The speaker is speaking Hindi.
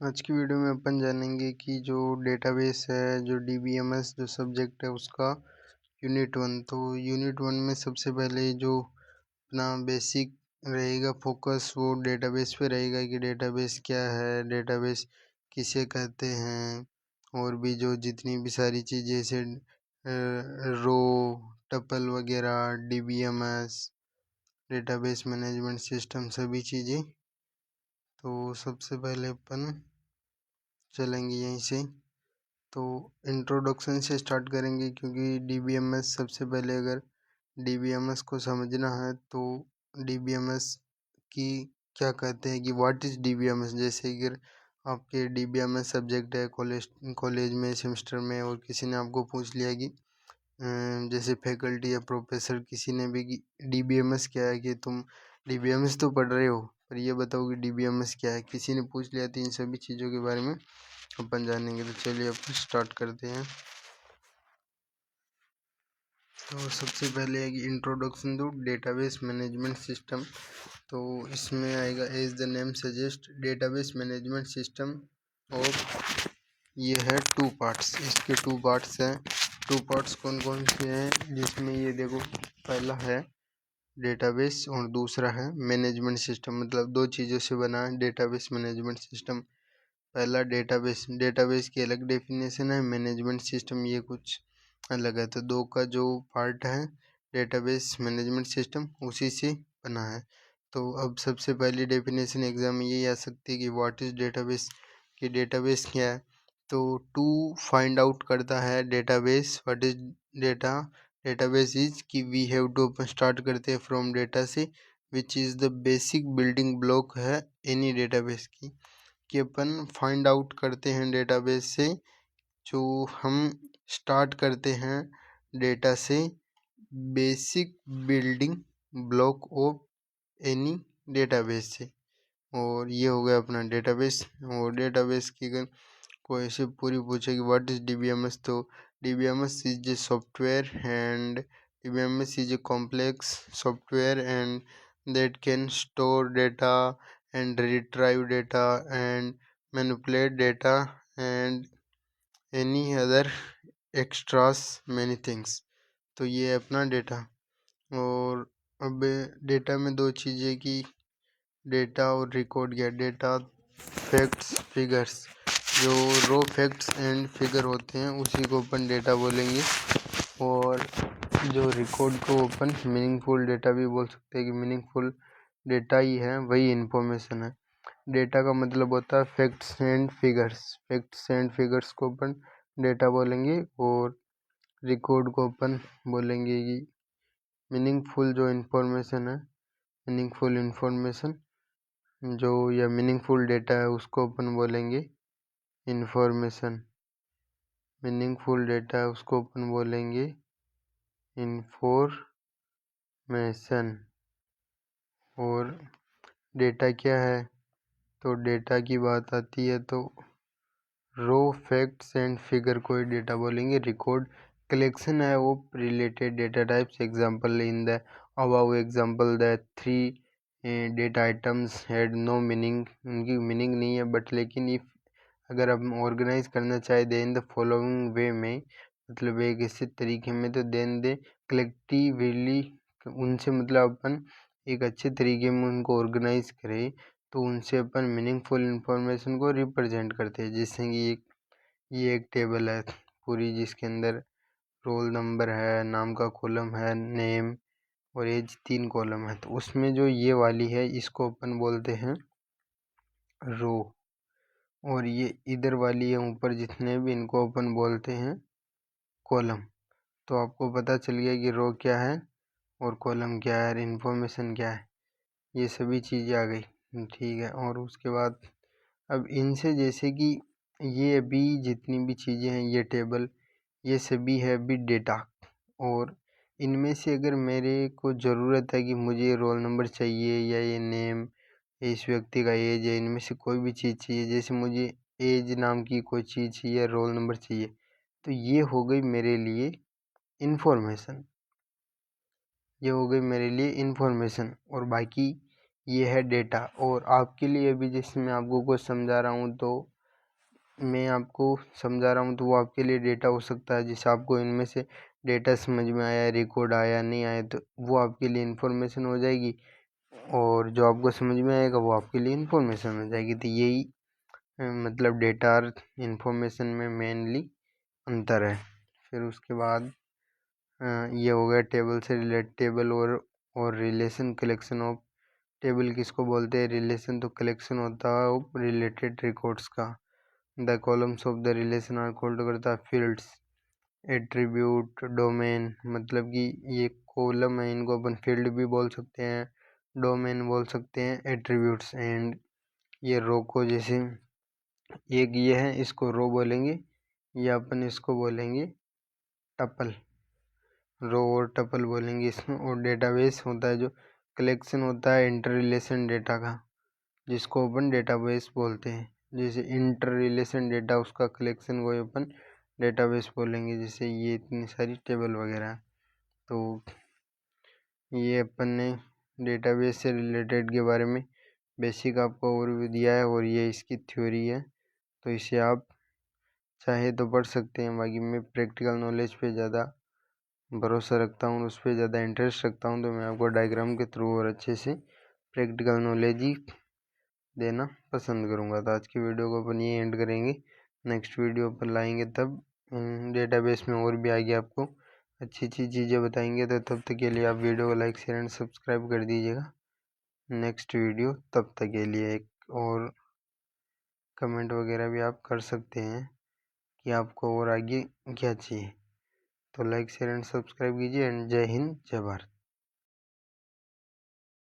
आज की वीडियो में अपन जानेंगे कि जो डेटाबेस है, जो डीबीएमएस जो सब्जेक्ट है उसका यूनिट 1। तो यूनिट 1 में सबसे पहले जो अपना बेसिक रहेगा फोकस वो डेटाबेस पे रहेगा कि डेटाबेस क्या है, डेटाबेस किसे कहते हैं, और भी जो जितनी भी सारी चीज़ें जैसे रो, टपल वगैरह, डीबीएमएस, डेटाबेस मैनेजमेंट सिस्टम, सभी चीज़ें। तो सबसे पहले अपन चलेंगे यहीं से। तो इंट्रोडक्शन से स्टार्ट करेंगे क्योंकि डीबीएमएस सबसे पहले अगर डीबीएमएस को समझना है तो डीबीएमएस की क्या कहते हैं कि व्हाट इज़ डीबीएमएस। जैसे कि आपके डीबीएमएस सब्जेक्ट है कॉलेज में सेमेस्टर में, और किसी ने आपको पूछ लिया कि जैसे फैकल्टी या प्रोफेसर किसी ने भी कि डीबीएमएस क्या है, कि तुम डीबीएमएस तो पढ़ रहे हो पर ये बताओ कि डीबीएमएस क्या है, किसी ने पूछ लिया तो इन सभी चीज़ों के बारे में अपन जानेंगे। तो चलिए अपन स्टार्ट करते हैं। तो सबसे पहले है कि introduction to database management system. तो इसमें आएगा as the name suggest database management system, और ये है 2 पार्ट्स। इसके 2 पार्ट्स हैं। 2 पार्ट्स कौन कौन से हैं, जिसमें ये देखो पहला है डेटाबेस और दूसरा है मैनेजमेंट सिस्टम। मतलब 2 चीज़ों से बना है डेटाबेस मैनेजमेंट सिस्टम। पहला डेटाबेस की अलग डेफिनेशन है, मैनेजमेंट सिस्टम ये कुछ अलग है। तो 2 का जो पार्ट है डेटाबेस मैनेजमेंट सिस्टम उसी से बना है। तो अब सबसे पहली डेफिनेशन एग्जाम में यही आ सकती है कि व्हाट इज़ डेटाबेस, कि डेटाबेस क्या है। तो टू फाइंड आउट करता है database what is database is कि वी हैव टू अपन स्टार्ट करते हैं फ्रॉम डेटा से, which is the basic building block है एनी डेटाबेस की। कि अपन फाइंड आउट करते हैं डेटाबेस से, जो हम स्टार्ट करते हैं डेटा से, basic building block of any database से। और ये हो गया अपना डेटाबेस। और डेटाबेस की अगर कोई ऐसे पूरी पूछे कि व्हाट इज डीबीएमएस, तो DBMS is a software and DBMS is a complex software and that can store data and retrieve data and manipulate data and any other extras many things। तो ये है अपना डेटा। और अब डेटा में 2 चीज़ें की डेटा और रिकॉर्ड किया। डेटा फैक्ट्स फिगर्स, जो रो फैक्ट्स एंड फिगर होते हैं उसी को अपन डेटा बोलेंगे। और जो रिकॉर्ड को अपन मीनिंगफुल डेटा भी बोल सकते हैं, कि मीनिंगफुल डेटा ही है वही इन्फॉर्मेशन है। डेटा का मतलब होता है facts and figures. Facts and figures को अपन डेटा बोलेंगे, और रिकॉर्ड को अपन बोलेंगे कि मीनिंगफुल जो इन्फॉर्मेशन है, मीनिंगफुल इन्फॉर्मेशन जो या मीनिंगफुल डेटा है उसको अपन बोलेंगे इन्फॉर्मेशन। मीनिंगफुल डेटा है उसको अपन बोलेंगे इन्फॉर्मेशन। और डेटा क्या है, तो डेटा की बात आती है तो रो फैक्ट्स एंड फिगर को ही डेटा बोलेंगे। रिकॉर्ड कलेक्शन है of related data types. Example in the above example the 3 data items had no meaning. उनकी मीनिंग नहीं है, बट लेकिन इफ अगर हम ऑर्गेनाइज करना चाहे दे इन द फॉलोइंग वे में, मतलब एक ऐसे तरीके में, तो देन दे कलेक्टिवली, उनसे मतलब अपन एक अच्छे तरीके में उनको ऑर्गेनाइज करें तो उनसे अपन मीनिंगफुल इंफॉर्मेशन को रिप्रेजेंट करते हैं। जैसे कि ये एक टेबल है पूरी, जिसके अंदर रोल नंबर है, नाम का कॉलम है, नेम और एज 3 कॉलम है। तो उसमें जो ये वाली है इसको अपन बोलते हैं रो, और ये इधर वाली है ऊपर जितने भी, इनको अपन बोलते हैं कॉलम। तो आपको पता चल गया कि रो क्या है और कॉलम क्या है और इन्फॉर्मेशन क्या है, ये सभी चीज़ें आ गई। ठीक है। और उसके बाद अब इनसे जैसे कि ये अभी जितनी भी चीज़ें हैं, ये टेबल, ये सभी है अभी डेटा। और इनमें से अगर मेरे को ज़रूरत है कि मुझे रोल नंबर चाहिए या ये नेम, इस व्यक्ति का एज है, इनमें से कोई भी चीज़ चाहिए, जैसे मुझे एज नाम की कोई चीज़ चाहिए, रोल नंबर चाहिए, तो ये हो गई मेरे लिए इन्फॉर्मेशन। ये हो गई मेरे लिए इन्फॉर्मेशन। और बाकी ये है डेटा। और आपके लिए भी जैसे मैं आपको कुछ समझा रहा हूँ तो वो आपके लिए डेटा हो सकता है। जैसे आपको इनमें से डेटा समझ में आया, रिकॉर्ड आया, नहीं आया, तो वो आपके लिए इन्फॉर्मेशन हो जाएगी, और जो आपको समझ में आएगा वो आपके लिए इन्फॉर्मेशन हो जाएगी। तो यही मतलब डेटा और इन्फॉर्मेशन में मेनली अंतर है। फिर उसके बाद ये हो गया टेबल से रिलेटेड। टेबल और रिलेशन, कलेक्शन ऑफ। टेबल किसको बोलते हैं? रिलेशन तो कलेक्शन होता है ऑफ रिलेटेड रिकॉर्ड्स का। The columns of the relation are called करता है फील्ड्स। एट्रीब्यूट, डोमेन, मतलब कि ये कॉलम है, इनको अपन फील्ड भी बोल सकते हैं, डोमेन बोल सकते हैं, एट्रीब्यूट्स। एंड ये रो को जैसे एक ये है, इसको रो बोलेंगे, या अपन इसको बोलेंगे टपल। रो और टपल बोलेंगे इसमें। और डेटाबेस होता है जो कलेक्शन होता है इंटर रिलेशन डेटा का, जिसको अपन डेटाबेस बोलते हैं। जैसे इंटर रिलेशन डेटा, उसका कलेक्शन को अपन डेटाबेस बोलेंगे। जैसे ये इतनी सारी टेबल वगैरह। तो ये अपन ने डेटाबेस से रिलेटेड के बारे में बेसिक आपको ओवरव्यू दिया है, और ये इसकी थ्योरी है। तो इसे आप चाहे तो पढ़ सकते हैं। बाकी मैं प्रैक्टिकल नॉलेज पे ज़्यादा भरोसा रखता हूँ, उस पर ज़्यादा इंटरेस्ट रखता हूँ, तो मैं आपको डायग्राम के थ्रू और अच्छे से प्रैक्टिकल नॉलेज ही देना पसंद करूँगा। तो आज की वीडियो को अपन ये एंड करेंगे। नेक्स्ट वीडियो पर लाएंगे, तब डेटाबेस में और भी आगे आपको अच्छी अच्छी चीज़ें बताएंगे। तो तब तक के लिए आप वीडियो को लाइक, शेयर एंड सब्सक्राइब कर दीजिएगा। नेक्स्ट वीडियो तब तक के लिए एक और कमेंट वगैरह भी आप कर सकते हैं कि आपको और आगे क्या चाहिए। तो लाइक, शेयर एंड सब्सक्राइब कीजिए। एंड जय हिंद, जय भारत।